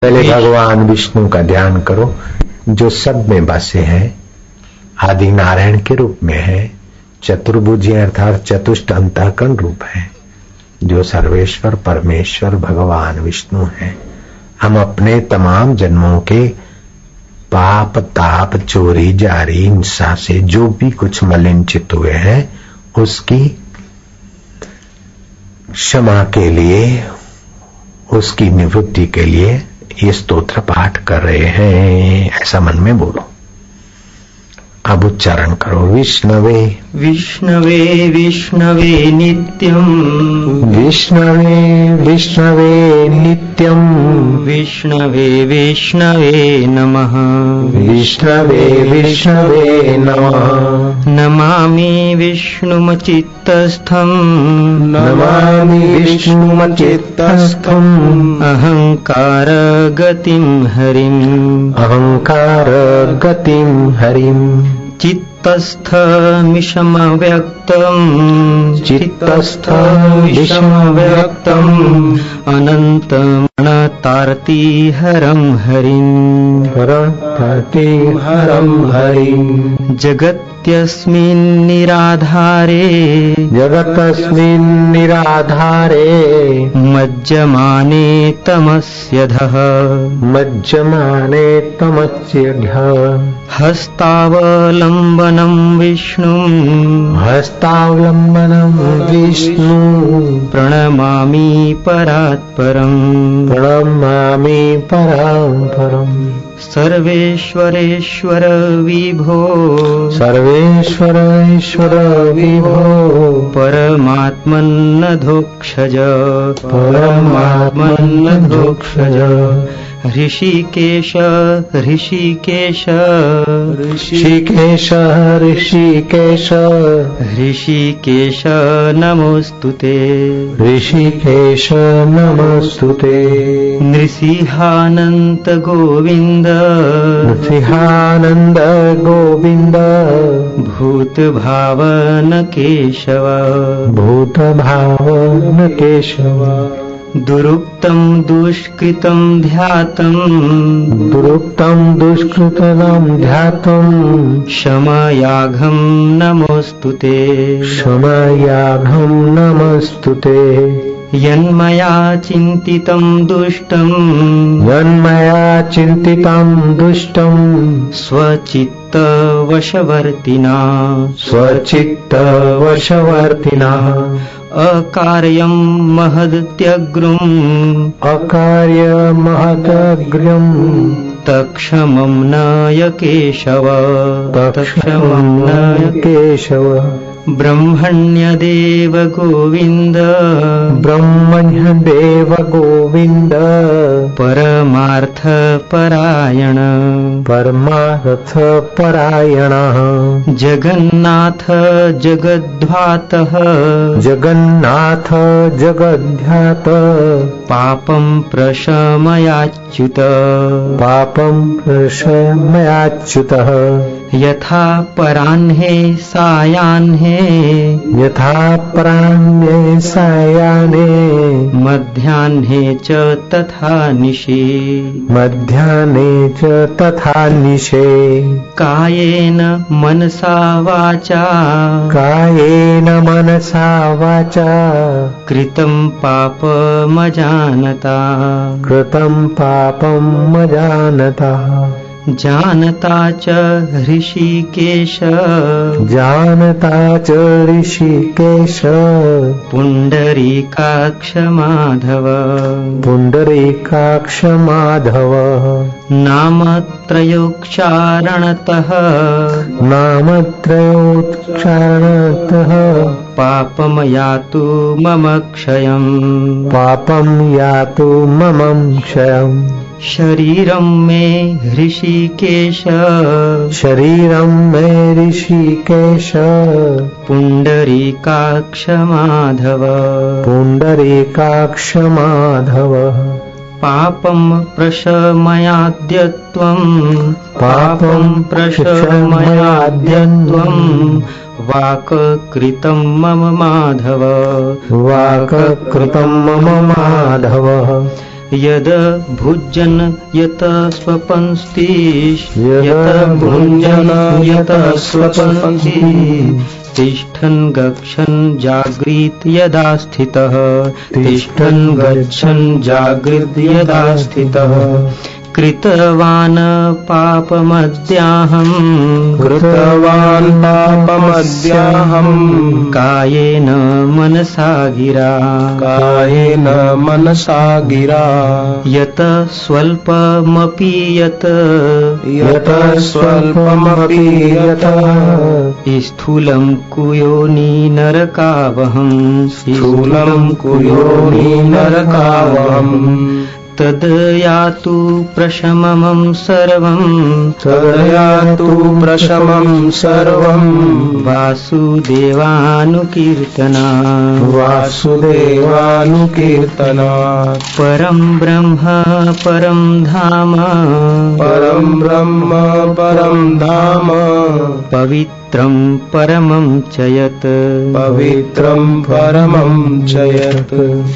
पहले भगवान विष्णु का ध्यान करो जो सब में बसे हैं, आदि नारायण के रूप में है, चतुर्भुजी अर्थात चतुष्ट अंतःकरण रूप है, जो सर्वेश्वर परमेश्वर भगवान विष्णु है। हम अपने तमाम जन्मों के पाप ताप चोरी जारी हिंसा से जो भी कुछ मलिनचित हुए हैं उसकी क्षमा के लिए, उसकी निवृत्ति के लिए ये स्तोत्र पाठ कर रहे हैं। ऐसा मन में बोलो। अब उच्चारण करो। विष्णवे विष्णवे विष्णवे नित्यं विष्णवे विष्णवे नित्यं विष्णवे विष्णवे नमः विष्णवे विष्णवे नमः। नमामि विष्णुमचित्तस्थं नमामि विष्णुमचित्तस्थं अहंकार गतिं हरिम् अहंकार गतिं हरिम् चित्तस्थमिषमव्यक्तम् चित्तस्थमिषमव्यक्तम् अनन्तमणतार्तिहरं हरिम् तार्तिहरं हरिम्। जगत्यस्मिन् निराधारे जगतस्मिन् निराधारे मज्जमाने तमस्यधः मज्जमाने तमस्यधः हस्तावलम्बनं विष्णुम् हस्तावलम्बनं विष्णु प्रणमामि परात्परम् प्रणमामि परात्परम्। सर्वेश्वरेश्वर विभो सर्वेश्वर ईश्वर विभो परमात्मन्नधोक्षज परमात्मन्नधोक्षज। ऋषिकेश ऋषिकेश ऋषिकेश ऋषिकेश ऋषिकेश नमोस्तुते ऋषिकेश नमस्तुते। नृसिंहानन्त गोविन्द नृसिंहानन्द गोविन्द भूतभावन केशव भूतभावन केशव। दुरुक्तं दुष्कृतं ध्यातं दुरुक्तं दुष्कृतं ध्यातं क्षमयाघं नमोस्तुते क्षमयाघं नमस्तुते। यन्मया चिन्तितं दुष्टं यन्मया चिन्तितं दुष्टं स्वचित्तवशवर्तिना स्वचित्तवशवर्तिना अकार्यं महदत्यग्रम् अकार्यमहदग्र्यम् तत्क्षमं नय केशव तत्क्षमं नय केशव। ब्रह्मण्यदेव गोविन्द ब्रह्मण्यदेव गोविन्द परमार्थपरायण परमार्थपरायणः जगन्नाथ जगद्धातः जगन्नाथ जगद्धात पापं प्रशमयाच्युत पापं प्रशमयाच्युतः। यथा पराह्ने सायाह्ने यथा पराह्ने सायाह्ने मध्याह्ने च तथा निशि मध्याह्ने च तथा निशे कायेन मनसा वाचा कायेन मनसा वाचा कृतं पापमजानता कृतं पापमजानता। जानता च ऋषिकेश जानता च ऋषिकेश पुण्डरीकाक्ष माधव पुण्डरीकाक्ष माधव। नामत्रयोच्चारणतः नामत्रयोच्चारणतः पापं यातु मम क्षयम् पापं यातु मम क्षयम्। शरीरं मे ऋषिकेश शरीरं मे ऋषिकेश पुण्डरीकाक्ष माधव पुण्डरीकाक्ष माधव। पापं प्रशमयाद्य त्वं पापं प्रशमयाद्य त्वं वाक्कृतं मम माधव वाक्कृतं मम माधव। यद भुजन यत स्वपंस्तिष् यत भुञ्जन यत स्वपंस्तिष् तिष्ठन् गच्छन् जागृत यदा स्थितः तिष्ठन् गच्छन् जागृत यदा स्थितः कृतवान् पापमद्याहम् कायेन मनसा गिरा यत स्वल्पमपि यत स्थूलं कुयोनि नरकावहम् तद यातु प्रशमं सर्वं वासुदेवानुकीर्तना परं ब्रह्म परं धाम पवित्रं परमं च यत्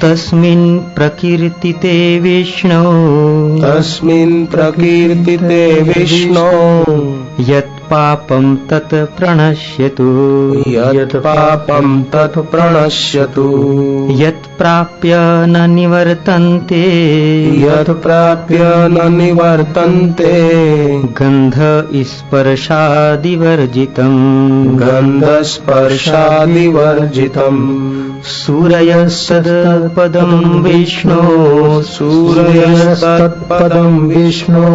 तस्मिन् प्रकीर्तिते विष्णो यत् पापं तत् प्रणश्यतु यत् प्राप्य न निवर्तन्ते गन्ध स्पर्शादिवर्जितम् सूरयस्तत्पदं विष्णो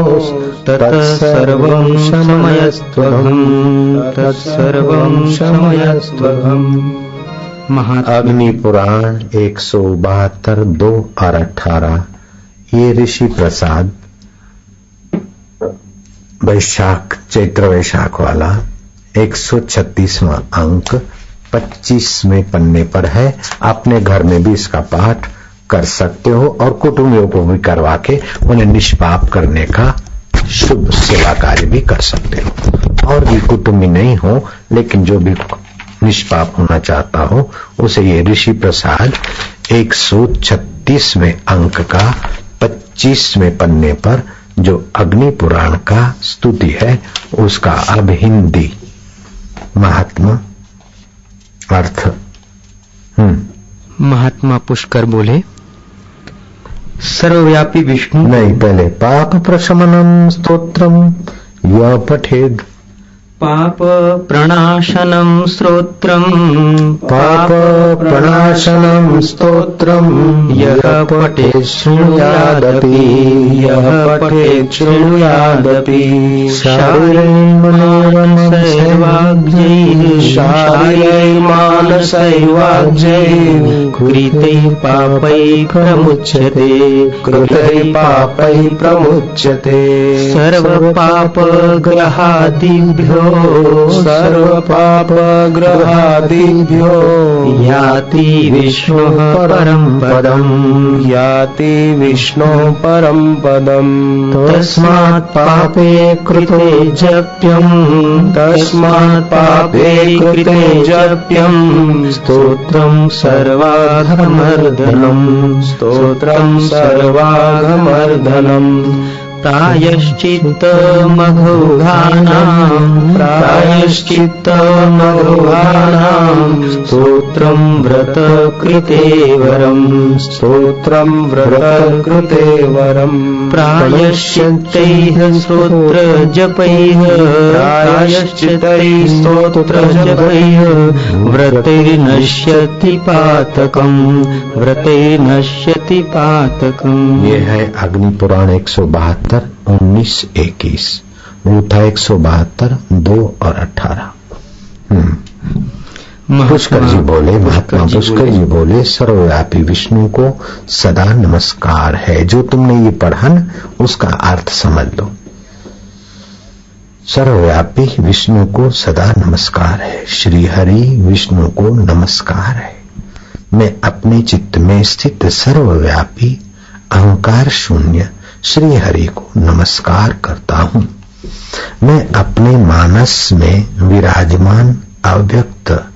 तत्सर्वं समयस्त्वहम् अग्नि पुराण 172, 2 और 18। ये ऋषि प्रसाद चैत्र वैशाख वाला 136वां अंक 25वें पन्ने पर है। अपने घर में भी इसका पाठ कर सकते हो और कुटुंबियों को भी करवा के उन्हें निष्पाप करने का शुभ सेवा कार्य भी कर सकते हो। और भी कुटुंबी नहीं हो लेकिन जो भी निष्पाप होना चाहता हो उसे ये ऋषि प्रसाद 136वें अंक का 25वें पन्ने पर जो अग्नि पुराण का स्तुति है उसका अब हिंदी महात्मा अर्थ। महात्मा पुष्कर बोले, सर्वव्यापी विष्णु नहीं, पहले पाप प्रशमनम स्तोत्रम यह पठेद। पाप प्रणाशनं स्तोत्रम् यः पठेत् शृणुयादपि शारीरैर्मानसैर्वाग्यैः कृतैः पापैः प्रमुच्यते सर्वपापग्रहादिभ्यो याति विष्णुः परं पदम् तस्मात् पापे कृते जप्यम् स्तोत्रं सर्वाघमर्दनम् प्रायश्चित्तमघोघानां स्तोत्रं व्रतकृते वरम् प्रायश्चित्तैः स्तोत्रजपैः व्रतैर्नश्यति पातकम्। ये है अग्नि पुराण 172, 19, 21, रूथा 172, 2 और 18। पुष्कर जी बोले, महात्मा पुष्कर जी बोले, सर्वव्यापी विष्णु को सदा नमस्कार है। जो तुमने ये पढ़ा न उसका अर्थ समझ लो। सर्वव्यापी विष्णु को सदा नमस्कार है। श्री हरि विष्णु को नमस्कार है। मैं अपने चित्त में स्थित सर्वव्यापी अहंकार शून्य श्री हरि को नमस्कार करता हूँ। मैं अपने मानस में विराजमान अव्यक्त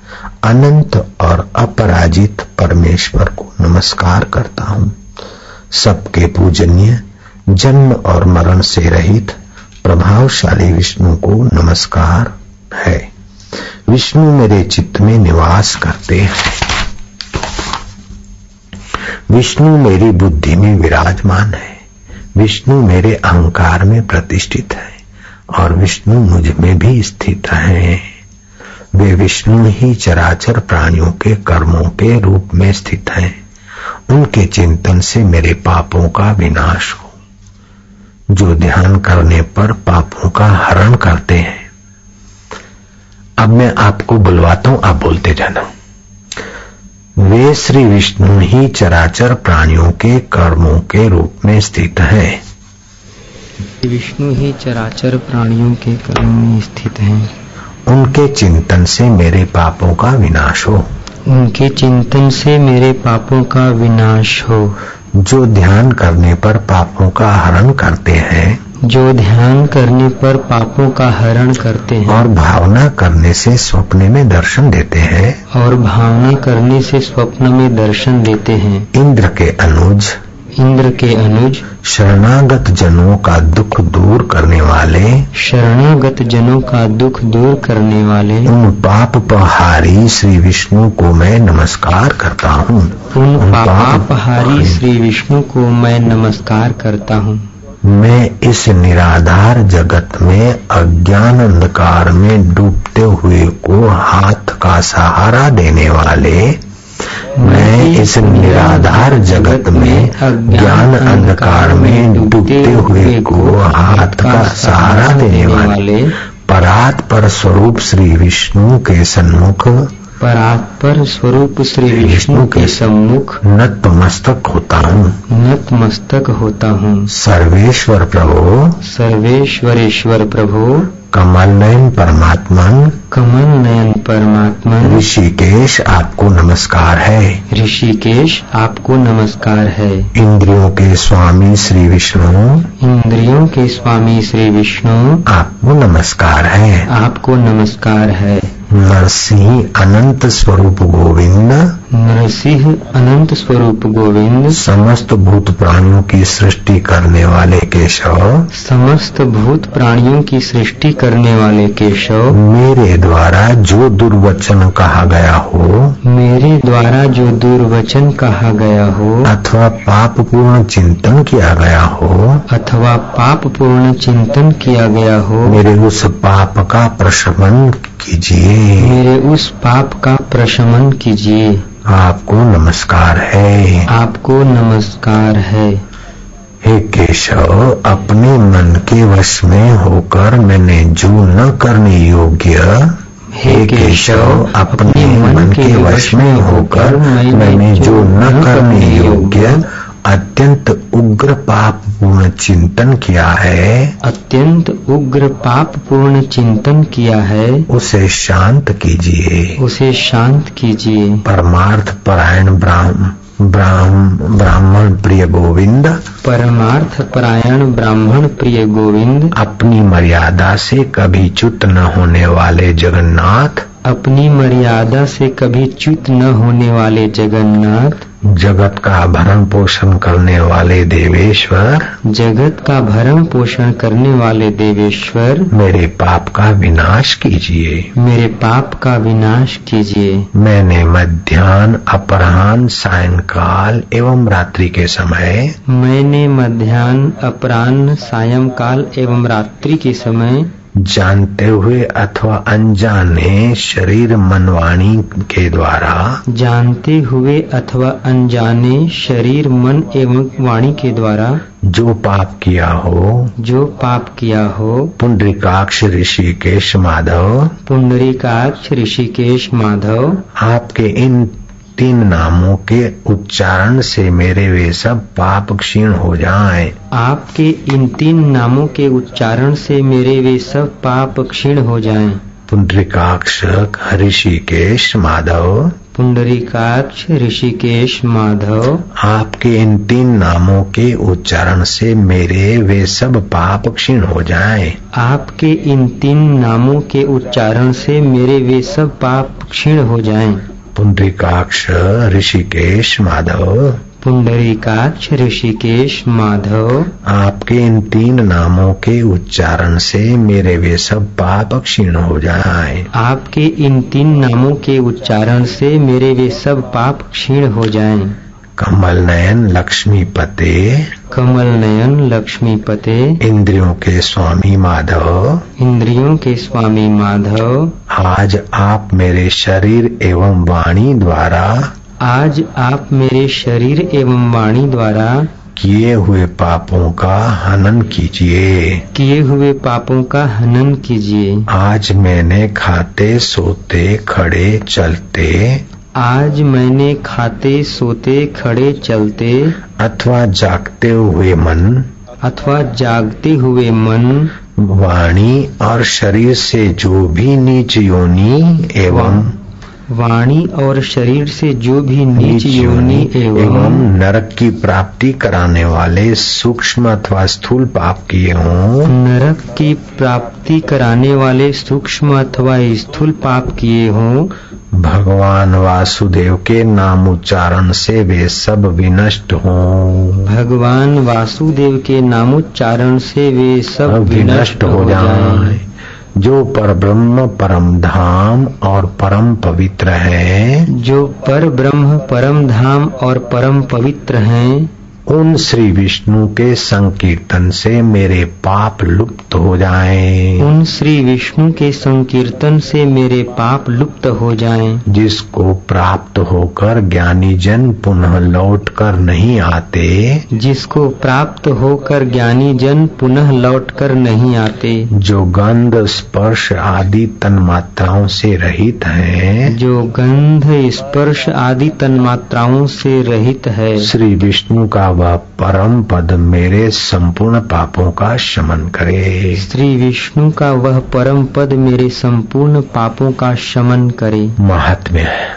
अनंत और अपराजित परमेश्वर को नमस्कार करता हूँ। सबके पूजनीय, जन्म और मरण से रहित प्रभावशाली विष्णु को नमस्कार है। विष्णु मेरे चित्त में निवास करते हैं। विष्णु मेरी बुद्धि में विराजमान है। विष्णु मेरे अहंकार में प्रतिष्ठित है और विष्णु मुझ में भी स्थित है। वे विष्णु ही चराचर प्राणियों के कर्मों के रूप में स्थित हैं। उनके चिंतन से मेरे पापों का विनाश हो। जो ध्यान करने पर पापों का हरण करते हैं। अब मैं आपको बुलवाता हूं, आप बोलते जाना। वे श्री विष्णु ही चराचर प्राणियों के कर्मों के रूप में स्थित हैं। विष्णु ही चराचर प्राणियों के कर्म में स्थित हैं। उनके चिंतन से मेरे पापों का विनाश हो। उनके चिंतन से मेरे पापों का विनाश हो। जो ध्यान करने पर पापों का हरण करते हैं। जो ध्यान करने पर पापों का हरण करते हैं और भावना करने से स्वप्न में दर्शन देते हैं। और भावना करने से स्वप्न में दर्शन देते हैं। इंद्र के अनुज शरणागत जनों का दुख दूर करने वाले। शरणागत जनों का दुख दूर करने वाले उन पापहारी श्री विष्णु को मैं नमस्कार करता हूँ। उन पापहारी श्री विष्णु को मैं नमस्कार करता हूँ। मैं इस निराधार जगत में अज्ञान अंधकार में डूबते हुए को हाथ का सहारा देने वाले। मैं इस निराधार जगत में अज्ञान अंधकार में डूबते हुए को हाथ का सहारा देने वाले परात्पर स्वरूप श्री विष्णु के सन्मुख। परात्पर स्वरूप श्री विष्णु के सम्मुख नतमस्तक होता हूँ। सर्वेश्वर प्रभु कमल नयन परमात्मन ऋषिकेश आपको नमस्कार है। ऋषिकेश आपको नमस्कार है। इंद्रियों के स्वामी श्री विष्णु आपको नमस्कार है। आपको नमस्कार है। नरसिंह अनंत स्वरूप गोविंद समस्त भूत प्राणियों की सृष्टि करने वाले केशव। समस्त भूत प्राणियों की सृष्टि करने वाले केशव। मेरे द्वारा जो दुर्वचन कहा गया हो अथवा पापपूर्ण चिंतन किया गया हो मेरे उस पाप का प्रशमन कीजिए। आपको नमस्कार है। हे केशव, अपने मन के वश में होकर मैंने जो न करने योग्य। हे केशव, अपने मन के वश में होकर मैंने जो न करने योग्य अत्यंत उग्र पाप पूर्ण चिंतन किया है। उसे शांत कीजिए। परमार्थ परायण ब्राह्मण प्रिय गोविंद अपनी मर्यादा से कभी च्युत न होने वाले जगन्नाथ। जगत का भरण पोषण करने वाले देवेश्वर मेरे पाप का विनाश कीजिए। मैंने मध्याह्न अपराह्न सायंकाल एवं रात्रि के समय जानते हुए अथवा अनजाने शरीर मन एवं वाणी के द्वारा जो पाप किया हो पुंडरीकाक्ष ऋषिकेश माधव आपके इन 3 नामों के उच्चारण से मेरे वे सब पाप क्षीण हो जाएं। पुंडरीकाक्ष ऋषिकेश माधव आपके इन 3 नामों के उच्चारण से मेरे वे सब पाप क्षीण हो जाएं। पुंडरीकाक्ष ऋषिकेश माधव पुंडरीकाक्ष, ऋषिकेश, माधव। आपके इन 3 नामों के उच्चारण से मेरे वे सब पाप क्षीण हो जाएं। आपके इन 3 नामों के उच्चारण से मेरे वे सब पाप क्षीण हो जाएं। कमल नयन लक्ष्मीपते, कमल नयन लक्ष्मीपते, इंद्रियों के स्वामी माधव, इंद्रियों के स्वामी माधव। आज आप मेरे शरीर एवं वाणी द्वारा, आज आप मेरे शरीर एवं वाणी द्वारा किए हुए पापों का हनन कीजिए, किए हुए पापों का हनन कीजिए। आज मैंने खाते सोते खड़े चलते, आज मैंने खाते सोते खड़े चलते अथवा जागते हुए मन, अथवा जागते हुए मन, वाणी और शरीर से जो भी नीच योनि एवं वाणी और शरीर से जो भी नीच योनि एवं नरक की प्राप्ति कराने वाले सूक्ष्म अथवा स्थूल पाप किए हों, नरक की प्राप्ति कराने वाले सूक्ष्म अथवा स्थूल पाप किए हों, भगवान वासुदेव के नाम उच्चारण से वे सब विनष्ट हों। भगवान वासुदेव के नामोच्चारण से वे सब विनष्ट हो जाएं। जो पर ब्रह्म परम धाम और परम पवित्र है, जो पर ब्रह्म परम धाम और परम पवित्र हैं, उन श्री विष्णु के संकीर्तन से मेरे पाप लुप्त हो जाएं। उन श्री विष्णु के संकीर्तन से मेरे पाप लुप्त हो जाएं। जिसको प्राप्त होकर ज्ञानी जन पुनः लौट कर नहीं आते, जिसको प्राप्त होकर ज्ञानी जन पुनः लौट कर नहीं आते, जो गंध स्पर्श आदि तन्मात्राओं से रहित हैं, जो गंध स्पर्श आदि तन्मात्राओं से रहित है, श्री विष्णु का वह परम पद मेरे संपूर्ण पापों का शमन करे। श्री विष्णु का वह परम पद मेरे संपूर्ण पापों का शमन करे। महात्म्य है,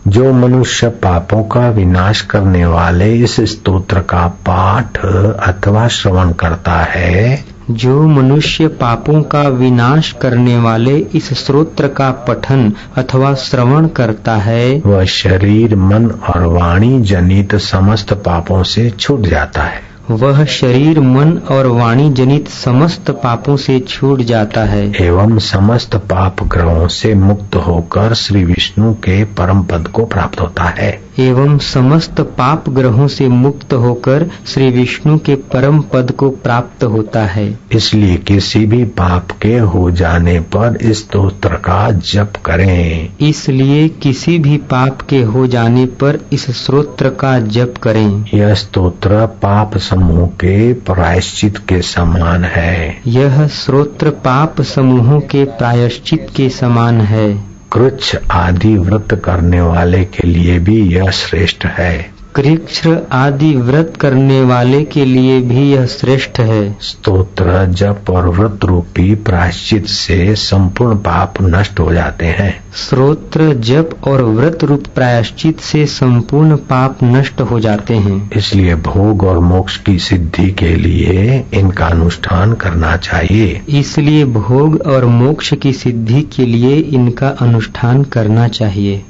जो मनुष्य पापों का विनाश करने वाले इस स्तोत्र का पाठ अथवा श्रवण करता है, जो मनुष्य पापों का विनाश करने वाले इस स्तोत्र का पठन अथवा श्रवण करता है, वह शरीर मन और वाणी जनित समस्त पापों से छूट जाता है। वह शरीर मन और वाणी जनित समस्त पापों से छूट जाता है एवं समस्त पाप ग्रहों से मुक्त होकर श्री विष्णु के परम पद को प्राप्त होता है। एवं समस्त पाप ग्रहों से मुक्त होकर श्री विष्णु के परम पद को प्राप्त होता है। इसलिए किसी भी पाप के हो जाने पर इस स्तोत्र का जप करें। इसलिए किसी भी पाप के हो जाने पर इस स्तोत्र का जप करें। यह स्तोत्र पाप समूह के प्रायश्चित के समान है। यह स्तोत्र पाप समूहों के प्रायश्चित के समान है। कृच्छ आदि व्रत करने वाले के लिए भी यह श्रेष्ठ है। कृच्छ आदि व्रत करने वाले के लिए भी यह श्रेष्ठ है। स्तोत्र जप और व्रत रूपी प्रायश्चित से संपूर्ण पाप नष्ट हो जाते हैं। स्तोत्र जप और व्रत रूप प्रायश्चित से संपूर्ण पाप नष्ट हो जाते हैं। इसलिए भोग और मोक्ष की सिद्धि के लिए इनका अनुष्ठान करना चाहिए। इसलिए भोग और मोक्ष की सिद्धि के लिए इनका अनुष्ठान करना चाहिए।